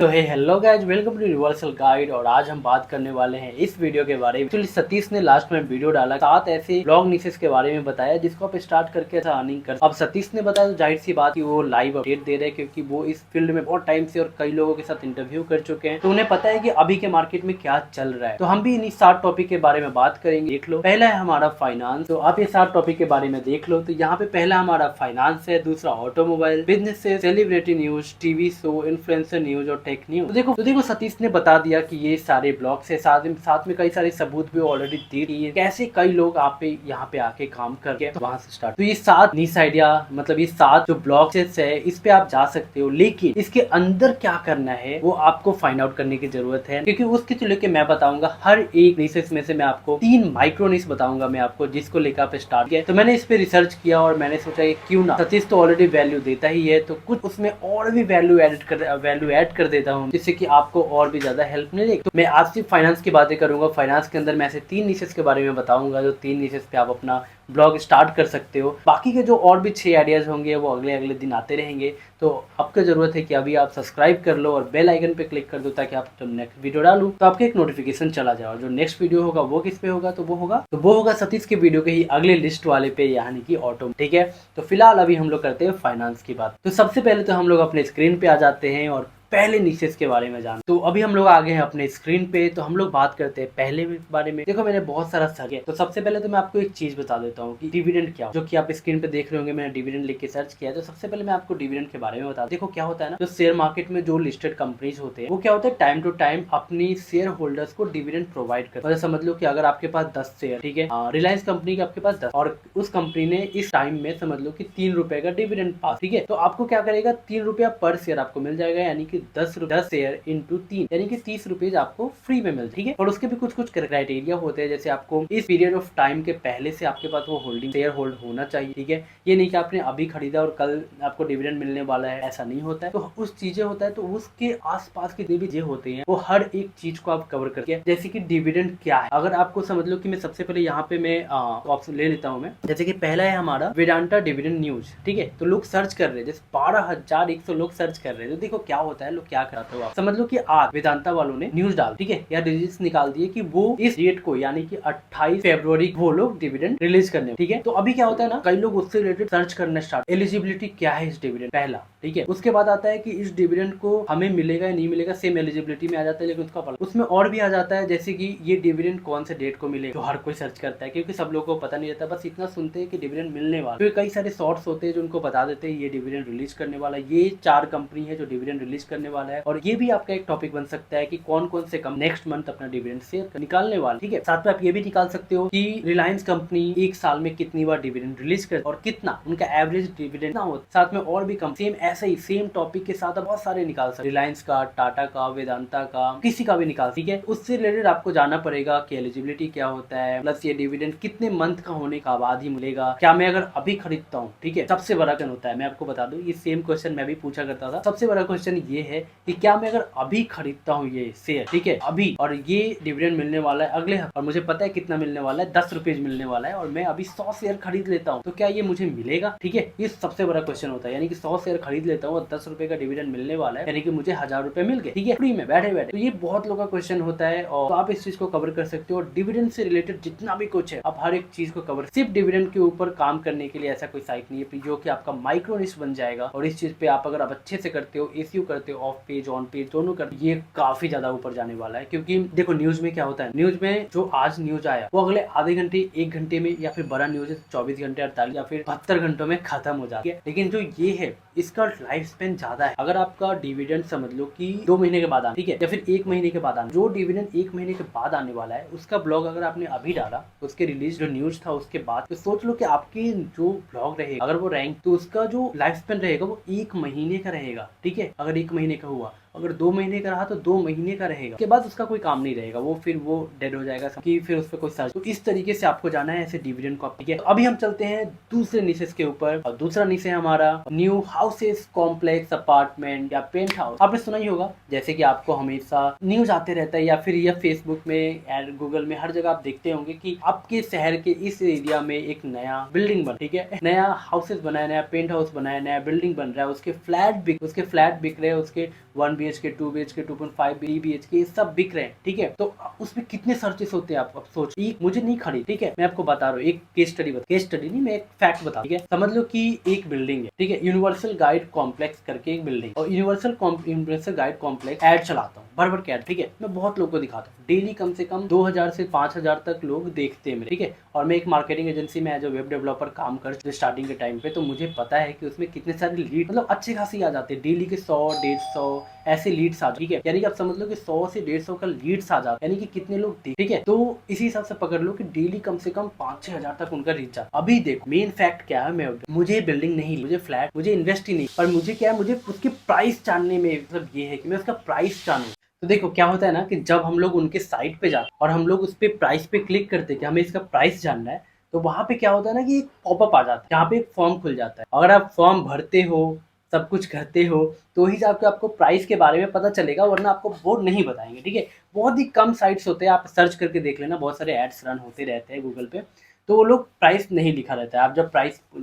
तो hey hello guys, welcome to universal guide. और आज हम बात करने वाले हैं इस वीडियो के बारे में। एक्चुअली सतीश ने लास्ट में वीडियो डाला 7 ऐसे ब्लॉग निशेस के बारे में बताया जिसको आप स्टार्ट करके ऐसा अर्निंग कर। अब सतीश ने बताया तो जाहिर सी बात कि वो लाइव अपडेट दे रहे हैं क्योंकि वो इस फील्ड में बहुत टाइम से और कई लोगों के साथ इंटरव्यू कर चुके हैं, तो उन्हें पता है कि अभी के मार्केट में क्या चल रहा है। तो हम भी इन्हीं 7 टॉपिक के बारे में बात करेंगे। देख लो, पहला है हमारा फाइनेंस। तो आप ये 7 टॉपिक के बारे में देख लो। तो यहाँ पे पहला हमारा फाइनेंस है, दूसरा ऑटोमोबाइल, बिजनेस से celebrity news, TV show, influencer news और टेक न्यूज। तो देखो सतीश ने बता दिया कि ये सारे ब्लॉग्स है, साथ में कई सारे सबूत भी ऑलरेडी दे रही है कैसे कई लोग आप पे यहाँ पे आके काम करके तो वहां से स्टार्ट। तो ये 7 नीश आइडिया, मतलब ये 7 जो ब्लॉग्स है इस पे आप जा सकते हो, लेकिन इसके अंदर क्या करना है वो आपको फाइंड आउट करने की जरूरत है, क्योंकि उसके तो लेके मैं बताऊंगा हर एक निशेस में से मैं आपको 3 माइक्रो निश बताऊंगा मैं आपको, जिसको लेकर आप स्टार्ट किया। तो मैंने इस पे रिसर्च किया और मैंने सोचा कि क्यों ना, सतीश तो ऑलरेडी वैल्यू देता ही है तो कुछ उसमें और भी वैल्यू ऐड कर देता हूँ जिससे कि आपको और भी ज्यादा हेल्प मिलेगी। तो मैं आज सिर्फ फाइनेंस की बातें करूंगा। फाइनेंस के अंदर मैं ऐसे 3 निशेस के बारे में बताऊंगा जो 3 निशेस पे आप अपना ब्लॉग स्टार्ट कर सकते हो। बाकी के जो और भी 6 आइडियाज होंगे वो अगले दिन आते रहेंगे। तो आपको जरूरत है कि अभी आप सब्सक्राइब कर लो और बेल आइकन पे क्लिक कर दो ताकि आप जब नेक्स्ट वीडियो डालूं तो आपके एक नोटिफिकेशन चला जाए। और जो नेक्स्ट वीडियो होगा वो किस पे होगा, तो वो होगा सतीश के वीडियो के ही अगले लिस्ट वाले पे, यानी कि ऑटो। ठीक है, तो फिलहाल अभी हम लोग करते हैं फाइनेंस की बात। तो सबसे पहले तो हम लोग अपने स्क्रीन पे आ जाते हैं और पहले निशेस के बारे में जान। तो अभी हम लोग आ गए हैं अपने स्क्रीन पे, तो हम लोग बात करते हैं पहले बारे में। देखो, मैंने बहुत सारा सर्च किया। तो सबसे पहले तो मैं आपको एक चीज बता देता हूँ कि डिविडेंड क्या, जो कि आप स्क्रीन पे देख रहे होंगे। मैंने डिविडेंड लिख के सर्च किया। तो सबसे पहले मैं आपको डिविडेंड के बारे में बता। देखो क्या होता है ना, जो शेयर मार्केट में जो लिस्टेड कंपनीज होते हैं वो क्या होता है, टाइम टू टाइम अपनी शेयर होल्डर्स को डिविडेंड प्रोवाइड करते हैं। समझ लो कि अगर आपके पास 10 शेयर, ठीक है, रिलायंस कंपनी के आपके पास 10 और उस कंपनी ने इस टाइम में समझ लो कि 3 रुपए का डिविडेंड पास, ठीक है, तो आपको क्या करेगा, 3 रुपया पर शेयर आपको मिल जाएगा, यानी कि 10 शेयर इंटू 3 यानी कि 30 रुपीज आपको फ्री में मिलते। ठीक है, और उसके भी कुछ क्राइटेरिया होते हैं, जैसे आपको इस पीरियड ऑफ टाइम के पहले से आपके पास वो होल्डिंग शेयर होल्ड होना चाहिए। ठीक है, ये नहीं कि आपने अभी खरीदा और कल आपको डिविडेंड मिलने वाला है, ऐसा नहीं होता है। तो उस चीजें होता है, तो उसके आसपास के भी जो होते हैं वो हर एक चीज को आप कवर करके, जैसे कि डिविडेंड क्या है। अगर आपको समझ लो कि मैं सबसे पहले यहाँ पे मैं ऑप्शन ले लेता हूँ मैं, जैसे कि पहला है हमारा वेदांता डिविडेंड न्यूज। ठीक है, तो लोग सर्च कर रहे हैं, जैसे 12,100 लोग सर्च कर रहे हैं। तो देखो क्या होता है, लोग क्या कराते हो, आप समझ लो कि आज वेदांता वालों ने न्यूज डाल, ठीक है, या रिलीज निकाल दिए कि वो इस डेट को, यानी कि 28 फरवरी वो लोग डिविडेंड रिलीज करने। ठीक है, तो अभी क्या होता है ना, कई लोग उससे रिलेटेड सर्च करना स्टार्ट, एलिजिबिलिटी क्या है इस डिविडेंड, पहला। ठीक है, उसके बाद आता है कि इस डिविडेंड को हमें मिलेगा या नहीं मिलेगा, सेम एलिजिबिलिटी में आ जाता है, लेकिन उसमें और भी आ जाता है, जैसे कि ये डिविडेंड कौन से डेट को मिलेगा, जो हर कोई सर्च करता है, क्योंकि सब लोगों को पता नहीं रहता, बस इतना सुनते हैं कि डिविडेंड मिलने वाला। तो कई सारे शॉर्ट्स होते हैं जो उनको बता देते हैं ये डिविडेंड रिलीज करने वाला, ये 4 कंपनी है जो डिविडेंड रिलीज करने वाला है। और ये भी आपका एक टॉपिक बन सकता है कि कौन कौन से कम नेक्स्ट मंथ अपना डिविडेंड शेयर निकालने वाले। ठीक है, साथ में आप ये भी निकाल सकते हो कि रिलायंस कंपनी एक साल में कितनी बार डिविडेंड रिलीज कर और कितना उनका एवरेज डिविडेंड ना हो। साथ में और भी कम सेम ऐसे ही सेम टॉपिक के साथ आप बहुत सारे निकाल सकते, रिलायंस का, टाटा का, वेदांता का, किसी का भी निकाल। ठीक है, उससे रिलेटेड आपको जानना पड़ेगा कि एलिजिबिलिटी क्या होता है, प्लस ये डिविडेंड कितने मंथ का होने का बाद ही मिलेगा, क्या मैं अगर अभी खरीदता हूँ। ठीक है, सबसे बड़ा क्वेश्चन होता है, मैं आपको बता दूं, ये सेम क्वेश्चन मैं भी पूछा करता था। सबसे बड़ा क्वेश्चन ये है कि क्या मैं अगर अभी खरीदता हूँ ये शेयर, ठीक है, अभी, और ये डिविडेंड मिलने वाला है अगले हफ्ते, और मुझे पता है कितना मिलने वाला है, 10 रुपीज मिलने वाला है, और मैं अभी 100 शेयर खरीद लेता हूँ, तो क्या ये मुझे मिलेगा। ठीक है, ये सबसे बड़ा क्वेश्चन होता है, यानी कि 100 शेयर खरीद लेता हूँ और 10 रुपए का डिविडेंड मिलने वाला है, यानी कि मुझे 1000 रुपए मिल गए, ठीक है, फ्री में बैठे बैठे। तो ये बहुत लोगों का क्वेश्चन होता है और तो आप इस चीज को कवर कर सकते हो। डिविडेंड से रिलेटेड जितना भी कुछ है, आप हर एक चीज को कवर, सिर्फ डिविडेंड के ऊपर काम करने के लिए ऐसा कोई साइट नहीं है जो कि आपका माइक्रो निश बन जाएगा। और इस चीज पे आप अगर आप अच्छे से करते हो, एसईओ करते हो, ऑफ पेज ऑन पेज दोनों करते, ये काफी ज्यादा ऊपर जाने वाला है। क्योंकि देखो न्यूज में क्या होता है, न्यूज में जो आज न्यूज आया वो अगले आधे घंटे, 1 घंटे में, या फिर बड़ा न्यूज है 24 घंटे, 48 या फिर 72 घंटों में खत्म हो जाती है। लेकिन जो ये है इसका लाइफ स्पेन ज्यादा है। अगर आपका डिविडेंड समझ लो कि 2 महीने के बाद आना, ठीक है, या फिर 1 महीने के बाद आना, जो डिविडेंड 1 महीने के बाद आने वाला है उसका ब्लॉग अगर आपने अभी डाला, उसके रिलीज जो न्यूज था उसके बाद, तो सोच लो कि आपके जो ब्लॉग रहेगा अगर वो रैंक, तो उसका जो लाइफ स्पेन रहेगा वो 1 महीने का रहेगा। ठीक है, अगर 1 महीने का हुआ, अगर 2 महीने का रहा तो 2 महीने का रहेगा, उसके बाद उसका कोई काम नहीं रहेगा, वो फिर वो डेड हो जाएगा कि फिर उस पर कोई सर्च। तो इस तरीके से आपको जाना है ऐसे डिविडेंड को। ठीक है, तो अभी हम चलते हैं दूसरे निशेस के ऊपर, और दूसरा निश है हमारा न्यू हाउसेस, कॉम्प्लेक्स, अपार्टमेंट या पेंट हाउस। आपने सुना ही होगा, जैसे कि आपको हमेशा न्यूज आते रहता है, या फिर यह फेसबुक में, गूगल में, हर जगह आप देखते होंगे कि आपके शहर के इस एरिया में एक नया बिल्डिंग बन, ठीक है, नया हाउसेस बनाया, नया पेंट हाउस बनाया, नया बिल्डिंग बन रहा है, उसके फ्लैट बिक रहे हैं, उसके 1 BHK, 2 BHK, 2.5 BHK ये सब बिक रहे हैं, ठीक है। तो उसमें कितने सर्चेस होते हैं आप अब सोच। मुझे नहीं खरीद, ठीक है, मैं आपको बता रहा हूँ एक केस स्टडी नहीं, मैं एक फैक्ट बता, ठीक है। समझ लो कि एक बिल्डिंग है, ठीक है, यूनिवर्सल गाइड कॉम्प्लेक्स करके एक बिल्डिंग, और यूनिवर्सल गाइड कॉम्प्लेक्स ऐड चलाता हूँ, भर के ऐड, ठीक है, मैं बहुत लोगों को दिखाता हूँ, डेली कम से कम 2000 से 5000 तक लोग देखते हैं मेरे, ठीक है। और मैं एक मार्केटिंग एजेंसी में एज अ वेब डेवलपर काम कर स्टार्टिंग के टाइम पे, तो मुझे पता है कि उसमें कितने सारे लीड मतलब अच्छे खासी आ जाते हैं, डेली के 100-150 ऐसे लीड्स आ, ठीक है। यानी कि आप समझ लो कि 100 से 150 का लीड्स आ जाते, यानी कि कितने लोग देख, ठीक है। तो इसी हिसाब से पकड़ लो कि डेली कम से कम 5-6 हजार तक उनका रीच आता। अभी देखो मेन फैक्ट क्या है, मुझे बिल्डिंग नहीं, मुझे फ्लैट, मुझे इन्वेस्ट ही नहीं, पर मुझे क्या है, मुझे उसकी प्राइस जानने में मतलब ये है कि मैं उसका प्राइस जानूं। तो देखो क्या होता है ना कि जब हम लोग उनके साइट पे जाते और हम लोग उस पे प्राइस पे क्लिक करते कि हमें इसका प्राइस जानना है, तो वहां पे क्या होता है ना कि एक पॉपअप आ जाता है जहाँ पे एक फॉर्म खुल जाता है। अगर आप फॉर्म भरते हो, सब कुछ करते हो, तो ही जाके आपको प्राइस के बारे में पता चलेगा, वरना आपको वो नहीं बताएंगे, ठीक है। बहुत ही कम साइट्स होते हैं, आप सर्च करके देख लेना, बहुत सारे एड्स रन होते रहते हैं गूगल पे, तो वो लोग प्राइस नहीं लिखा रहता है। आप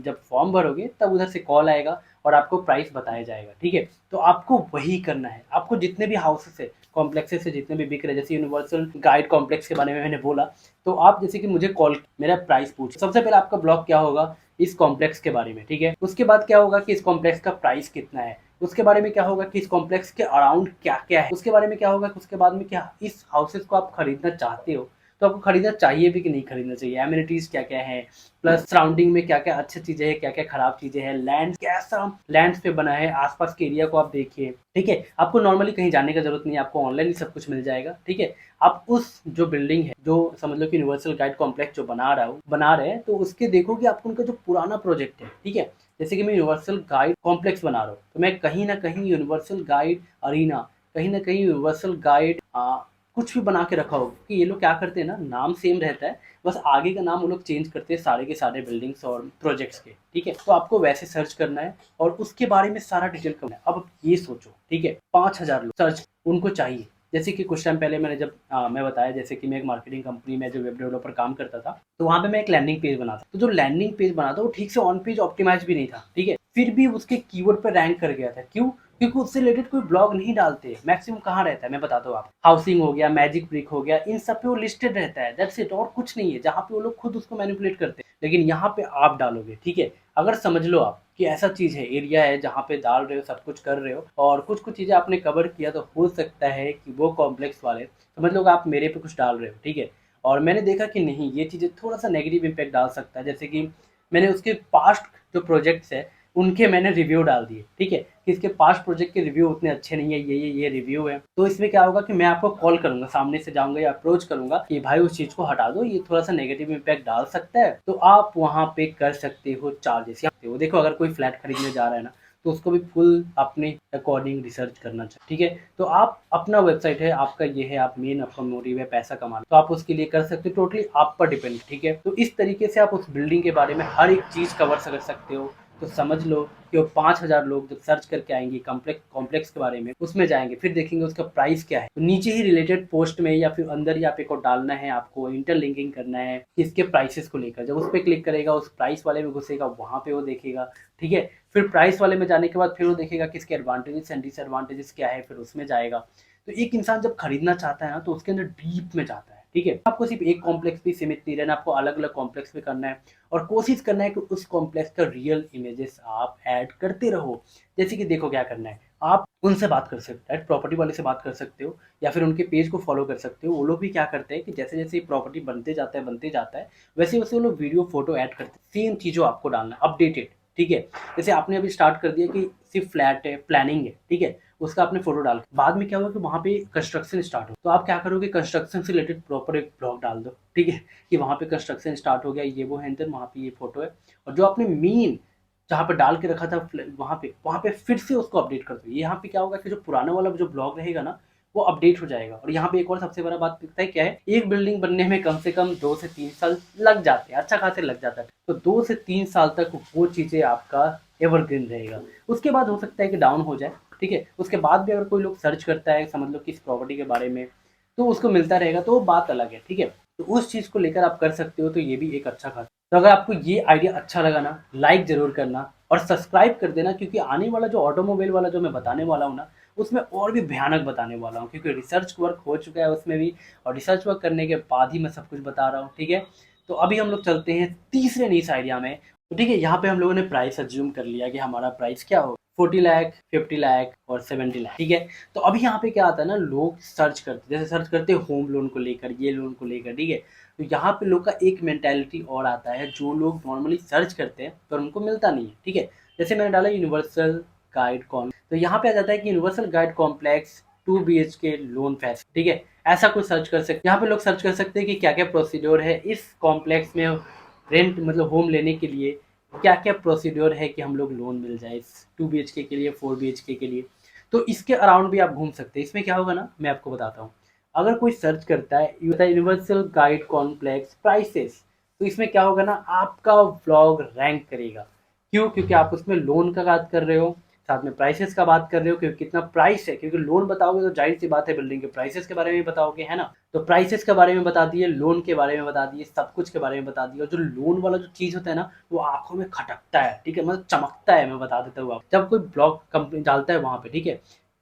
जब फॉर्म भरोगे तब उधर से कॉल आएगा और आपको प्राइस बताया जाएगा, ठीक है। तो आपको वही करना है। आपको जितने भी हाउसेस है, कॉम्प्लेक्सेस से जितने भी बिक रहे, जैसे यूनिवर्सल गाइड कॉम्प्लेक्स के बारे में मैंने बोला, तो आप जैसे कि मुझे कॉल, मेरा प्राइस पूछ, सबसे पहले आपका ब्लॉग क्या होगा इस कॉम्प्लेक्स के बारे में, ठीक है। उसके बाद क्या होगा कि इस कॉम्प्लेक्स का प्राइस कितना है, उसके बारे में क्या होगा कि इस कॉम्प्लेक्स के अराउंड क्या क्या है, उसके बारे में क्या होगा कि उसके बाद में क्या इस हाउसेस को आप खरीदना चाहते हो तो आपको खरीदना चाहिए भी कि नहीं खरीदना चाहिए, एमिनिटीज क्या क्या है, प्लस सराउंडिंग में क्या क्या अच्छी चीजें हैं, क्या क्या खराब चीजें हैं, लैंड कैसा लैंड पे बना है, आसपास के एरिया को आप देखिए, ठीक है। आपको नॉर्मली कहीं जाने की जरूरत नहीं है, आपको ऑनलाइन ही सब कुछ मिल जाएगा, ठीक है। आप उस जो बिल्डिंग है, जो समझ लो कि यूनिवर्सल गाइड कॉम्प्लेक्स जो बना रहे हैं, तो उसके देखो कि आपको उनका जो पुराना प्रोजेक्ट है, ठीक है। जैसे कि मैं यूनिवर्सल गाइड कॉम्प्लेक्स बना रहा हूँ, तो मैं कहीं ना कहीं यूनिवर्सल गाइड अरीना, कहीं ना कहीं यूनिवर्सल गाइड कुछ भी बना के रखा होगा कि ये लोग क्या करते हैं ना, नाम सेम रहता है, बस आगे का नाम वो लोग चेंज करते हैं सारे के सारे बिल्डिंग्स और प्रोजेक्ट्स के, ठीक है। तो आपको वैसे सर्च करना है और उसके बारे में सारा डिटेल करना है। अब ये सोचो, ठीक है, 5000 लोग सर्च उनको चाहिए। जैसे कि कुछ टाइम पहले मैंने जब मैं बताया, जैसे कि मैं एक मार्केटिंग कंपनी में जो वेब डेवलपर काम करता था, तो वहाँ पे मैं एक लैंडिंग पेज बनाता, तो जो लैंडिंग पेज बना था वो ठीक से ऑन पेज ऑप्टिमाइज भी नहीं था, ठीक है, फिर भी उसके कीवर्ड पर रैंक कर गया था। क्यों? क्योंकि उससे रिलेटेड कोई ब्लॉग नहीं डालते। मैक्सिमम कहाँ रहता है मैं बताता हूँ आप, हाउसिंग हो गया, मैजिक ब्रिक हो गया, इन सब पे वो लिस्टेड रहता है, दैट्स इट, और कुछ नहीं है, जहाँ पे वो लोग खुद उसको मैनिपुलेट करते हैं। लेकिन यहाँ पे आप डालोगे, ठीक है, अगर समझ लो आप कि ऐसा चीज है, एरिया है जहाँ पे डाल रहे हो, सब कुछ कर रहे हो और कुछ कुछ चीजें आपने कवर किया, तो हो सकता है कि वो कॉम्प्लेक्स वाले समझ लो आप मेरे पे कुछ डाल रहे हो, ठीक है, और मैंने देखा कि नहीं ये चीजें थोड़ा सा नेगेटिव इम्पैक्ट डाल सकता है। जैसे कि मैंने उसके पास्ट जो प्रोजेक्ट्स है उनके मैंने रिव्यू डाल दिए, ठीक है, कि इसके पास्ट प्रोजेक्ट के रिव्यू उतने अच्छे नहीं है, ये रिव्यू है। तो इसमें क्या होगा कि मैं आपको कॉल करूंगा, सामने से जाऊंगा या अप्रोच करूंगा कि भाई उस चीज को हटा दो, ये थोड़ा सा नेगेटिव इम्पैक्ट डाल सकता है, तो आप वहां पे कर सकते हो चार्जेस। वो देखो अगर कोई फ्लैट खरीदने जा रहा है ना, तो उसको भी फुल अपने अकॉर्डिंग रिसर्च करना चाहिए, ठीक है। तो आप अपना वेबसाइट है आपका, ये है, आप मेन आपका मोटिव है पैसा कमाना, तो आप उसके लिए कर सकते हो, टोटली आप पर डिपेंड, ठीक है। तो इस तरीके से आप उस बिल्डिंग के बारे में हर एक चीज कवर कर सकते हो। तो समझ लो कि वो 5000 लोग जब सर्च करके आएंगे कॉम्प्लेक्स के बारे में, उसमें जाएंगे, फिर देखेंगे उसका प्राइस क्या है, तो नीचे ही रिलेटेड पोस्ट में या फिर अंदर ही आप एक और डालना है, आपको इंटरलिंकिंग करना है इसके प्राइसेस को लेकर। जब उस पर क्लिक करेगा, उस प्राइस वाले में घुसेगा, वहां पे वो देखेगा, ठीक है। फिर प्राइस वाले में जाने के बाद फिर वो देखेगा कि इसके एडवांटेजेस एंड डिसएडवांटेजेस क्या है, फिर उसमें जाएगा। तो एक इंसान जब खरीदना चाहता है ना, तो उसके अंदर डीप में जाता है, ठीक है। आपको सिर्फ एक कॉम्प्लेक्स भी सीमित नहीं रहना, आपको अलग अलग कॉम्प्लेक्स भी करना है और कोशिश करना है कि उस कॉम्प्लेक्स का रियल इमेजेस आप ऐड करते रहो। जैसे कि देखो क्या करना है, आप उनसे बात कर सकते हैं, प्रॉपर्टी वाले से बात कर सकते हो या फिर उनके पेज को फॉलो कर सकते हो। वो लोग भी क्या करते हैं कि जैसे जैसे प्रॉपर्टी बनते जाता है वैसे वैसे वो लोग वीडियो फोटो ऐड करते हैं, सेम चीज़ों आपको डालना अपडेटेड, ठीक है। जैसे आपने अभी स्टार्ट कर दिया कि सिर्फ फ्लैट है, प्लानिंग है, ठीक है, उसका आपने फोटो डाल, बाद में क्या होगा कि वहाँ पे कंस्ट्रक्शन स्टार्ट हो, तो आप क्या करोगे, कंस्ट्रक्शन से रिलेटेड प्रॉपर एक ब्लॉग डाल दो, ठीक है, कि वहाँ पे कंस्ट्रक्शन स्टार्ट हो गया, ये वो है, वहाँ पे ये फोटो है, और जो आपने मेन जहाँ पे डाल के रखा था वहाँ पे फिर से उसको अपडेट कर दो। यहाँ पे क्या होगा कि जो पुराना वाला जो ब्लॉग रहेगा ना, वो अपडेट हो जाएगा। और यहाँ पे एक और सबसे बड़ा बात दिखता है क्या है, एक बिल्डिंग बनने में कम से कम 2 से 3 साल लग जाते हैं, अच्छा खासे लग जाता है। तो 2 से 3 साल तक वो चीज़ें आपका एवरग्रीन रहेगा। उसके बाद हो सकता है कि डाउन हो जाए, ठीक है। उसके बाद भी अगर कोई लोग सर्च करता है समझ लो कि इस प्रॉपर्टी के बारे में, तो उसको मिलता रहेगा, तो वो बात अलग है, ठीक है। तो उस चीज़ को लेकर आप कर सकते हो, तो ये भी एक अच्छा खासा। तो अगर आपको ये आइडिया अच्छा लगा ना, लाइक जरूर करना और सब्सक्राइब कर देना, क्योंकि आने वाला जो ऑटोमोबाइल वाला जो मैं बताने वाला हूँ ना, उसमें और भी भयानक बताने वाला हूँ, क्योंकि रिसर्च वर्क हो चुका है उसमें भी, और रिसर्च वर्क करने के बाद ही मैं सब कुछ बता रहा हूँ। ठीक है, तो अभी हम लोग चलते हैं तीसरे नीश आइडिया में। तो ठीक है, यहाँ पे हम लोगों ने प्राइस अज्यूम कर लिया कि हमारा प्राइस क्या हो, 40 लाख, 50 लाख और 70 लाख। ठीक है, तो अभी यहाँ पे क्या आता है ना, लोग सर्च करते, जैसे सर्च करते हैं होम लोन को लेकर, ये लोन को लेकर। ठीक है, तो यहाँ पे लोग का एक मेंटेलिटी और आता है, जो लोग नॉर्मली सर्च करते हैं पर उनको मिलता नहीं है। ठीक है, जैसे मैंने डाला यूनिवर्सल गाइड कॉम, तो यहाँ पे आ जाता है कि universal guide complex 2 BHK loan facility. ठीक है, ऐसा कुछ सर्च कर सकते हैं। यहाँ पे लोग सर्च कर सकते हैं कि क्या क्या प्रोसीड्योर है इस कॉम्प्लेक्स में, रेंट मतलब होम लेने के लिए क्या क्या प्रोसीड्योर है कि हम लोग लोन मिल जाए इस 2 BHK के लिए, 4 BHK के लिए। तो इसके अराउंड भी आप घूम सकते हैं। इसमें क्या होगा ना, मैं आपको बताता हूँ। अगर कोई सर्च करता है यूनिवर्सल गाइड कॉम्प्लेक्स प्राइसेस, तो इसमें क्या होगा ना, आपका व्लॉग रैंक करेगा। क्यों? क्योंकि आप उसमें लोन का बात कर रहे हो, साथ में प्राइसेस का बात कर रहे हो, क्योंकि कितना प्राइस है, क्योंकि लोन बताओगे तो जाहिर सी बात है बिल्डिंग के प्राइसेस के बारे में बताओगे, है ना। तो प्राइसेस के बारे में बता दिए, लोन के बारे में बता दिए, सब कुछ के बारे में बता दिया। और जो लोन वाला जो चीज़ होता है ना, वो आंखों में खटकता है। ठीक है, मतलब चमकता है, मैं बता देता हूँ आप, जब कोई ब्लॉग कंपनी डालता है वहाँ पे, ठीक है,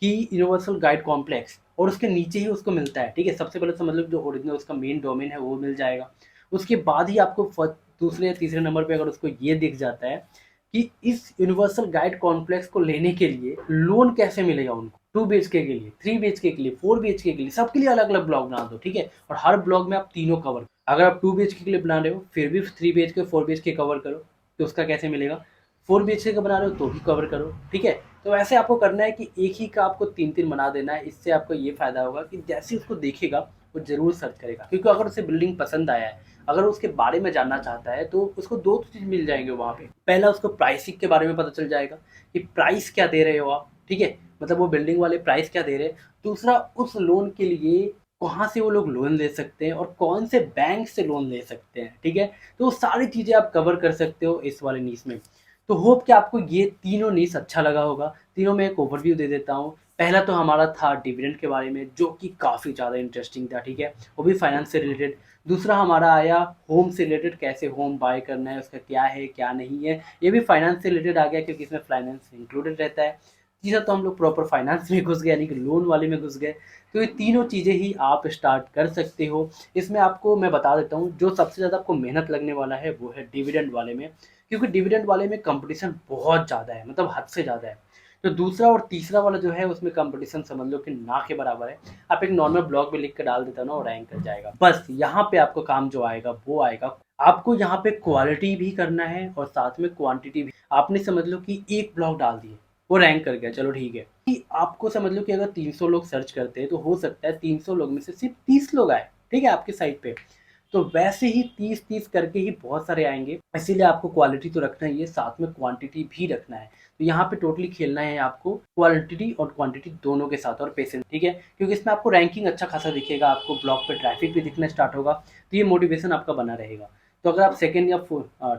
कि यूनिवर्सल गाइड कॉम्प्लेक्स, और उसके नीचे ही उसको मिलता है। ठीक है, सबसे पहले तो मतलब जो ओरिजिनल उसका मेन डोमेन है वो मिल जाएगा। उसके बाद ही आपको दूसरे या तीसरे नंबर पे अगर उसको ये दिख जाता है कि इस यूनिवर्सल गाइड कॉम्प्लेक्स को लेने के लिए लोन कैसे मिलेगा उनको, 2 BHK के लिए, 3 BHK के लिए, 4 BHK के लिए, सबके लिए अलग अलग ब्लॉग बना दो। ठीक है, और हर ब्लॉग में आप तीनों कवर, अगर आप 2 BHK के लिए बना रहे हो फिर भी 3 BHK 4 BHK कवर करो, तो उसका कैसे मिलेगा। 4 BHK का बना रहे हो तो भी कवर करो। ठीक है, तो ऐसे आपको करना है कि एक ही का आपको तीन तीन बना देना है। इससे आपको ये फायदा होगा कि जैसे उसको देखेगा वो जरूर सर्च करेगा, क्योंकि अगर उसे बिल्डिंग पसंद आया है, अगर उसके बारे में जानना चाहता है, तो उसको दो चीज मिल जाएंगे वहाँ पे। पहला, उसको प्राइसिंग के बारे में पता चल जाएगा कि प्राइस क्या दे रहे हो आप। ठीक है, मतलब वो बिल्डिंग वाले प्राइस क्या दे रहे हैं। दूसरा, उस लोन के लिए कहाँ से वो लोग लोन ले सकते हैं और कौन से बैंक से लोन ले सकते हैं। ठीक है, तो वो सारी चीज़ें आप कवर कर सकते हो इस वाले नीश में। तो होप कि आपको ये तीनों नीश अच्छा लगा होगा। तीनों में एक ओवरव्यू दे देता हूँ। पहला तो हमारा था डिविडेंड के बारे में, जो कि काफ़ी ज़्यादा इंटरेस्टिंग था। ठीक है, वो भी फाइनेंस से रिलेटेड। दूसरा हमारा आया होम से रिलेटेड, कैसे होम बाय करना है, उसका क्या है क्या नहीं है, ये भी फाइनेंस से रिलेटेड आ गया, क्योंकि इसमें फाइनेंस इंक्लूडेड रहता है। तीसरा तो हम लोग प्रॉपर फाइनेंस में घुस गए, यानी कि लोन वाले में घुस गए। तो ये तीनों चीज़ें ही आप स्टार्ट कर सकते हो। इसमें आपको मैं बता देता हूँ, जो सबसे ज़्यादा आपको मेहनत लगने वाला है वो है डिविडेंड वाले में, क्योंकि डिविडेंड वाले में कंपटीशन बहुत ज़्यादा है, मतलब हद से ज़्यादा है। तो दूसरा और तीसरा वाला जो है उसमें कंपटीशन समझ लो कि ना के बराबर है। आप एक नॉर्मल ब्लॉग में लिख कर डाल देता ना, और रैंक कर जाएगा। बस यहाँ पे आपको काम जो आएगा वो आएगा, आपको यहाँ पे क्वालिटी भी करना है और साथ में क्वांटिटी भी। आपने समझ लो कि एक ब्लॉग डाल दिए, वो रैंक कर गया, चलो ठीक है। कि आपको समझ लो कि अगर 300 लोग सर्च करते हैं, तो हो सकता है 300 लोग में से सिर्फ 30 लोग आए, ठीक है, आपके साइट पे। तो वैसे ही 30-30 करके ही बहुत सारे आएंगे। इसीलिए आपको क्वालिटी तो रखना ही है, साथ में क्वांटिटी भी रखना है। तो यहाँ पे टोटली खेलना है आपको क्वालिटी और क्वांटिटी दोनों के साथ, और पेशेंस। ठीक है, क्योंकि इसमें आपको रैंकिंग अच्छा खासा दिखेगा, आपको ब्लॉग पे ट्रैफिक भी दिखना स्टार्ट होगा, तो ये मोटिवेशन आपका बना रहेगा। तो अगर आप सेकंड या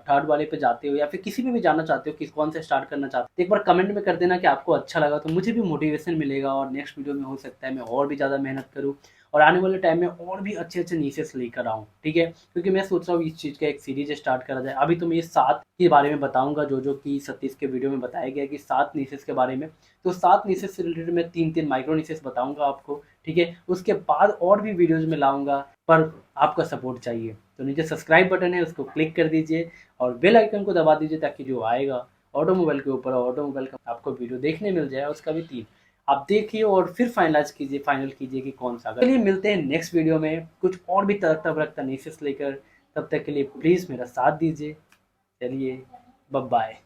थर्ड वाले पे जाते हो, या फिर किसी पे भी जाना चाहते हो, किस कौन से स्टार्ट करना चाहते हो, तो एक बार कमेंट में कर देना कि आपको अच्छा लगा, तो मुझे भी मोटिवेशन मिलेगा, और नेक्स्ट वीडियो में हो सकता है मैं और भी ज़्यादा मेहनत करूँ, और आने वाले टाइम में और भी अच्छे अच्छे नीसेस लेकर आऊँ। ठीक है, क्योंकि मैं सोच रहा हूँ इस चीज़ का एक सीरीज स्टार्ट करा जाए। अभी तो मैं ये 7 के बारे में बताऊंगा, जो कि 37 के वीडियो में बताया गया कि 7 नीसेस के बारे में। तो 7 नीसेस से रिलेटेड मैं 3-3 माइक्रो नीसेस बताऊंगा आपको। ठीक है, उसके बाद और भी वीडियोज में लाऊंगा, पर आपका सपोर्ट चाहिए। तो नीचे सब्सक्राइब बटन है, उसको क्लिक कर दीजिए और बेल आइकन को दबा दीजिए, ताकि जो आएगा ऑटोमोबाइल के ऊपर, ऑटोमोबाइल का आपको वीडियो देखने मिल जाए, उसका भी 3 आप देखिए और फिर फाइनल कीजिए कि कौन सा। चलिए मिलते हैं नेक्स्ट वीडियो में कुछ और भी तड़कता भड़कता न्यूज़ लेकर। तब तक के लिए प्लीज़ मेरा साथ दीजिए। चलिए, बाय बाय।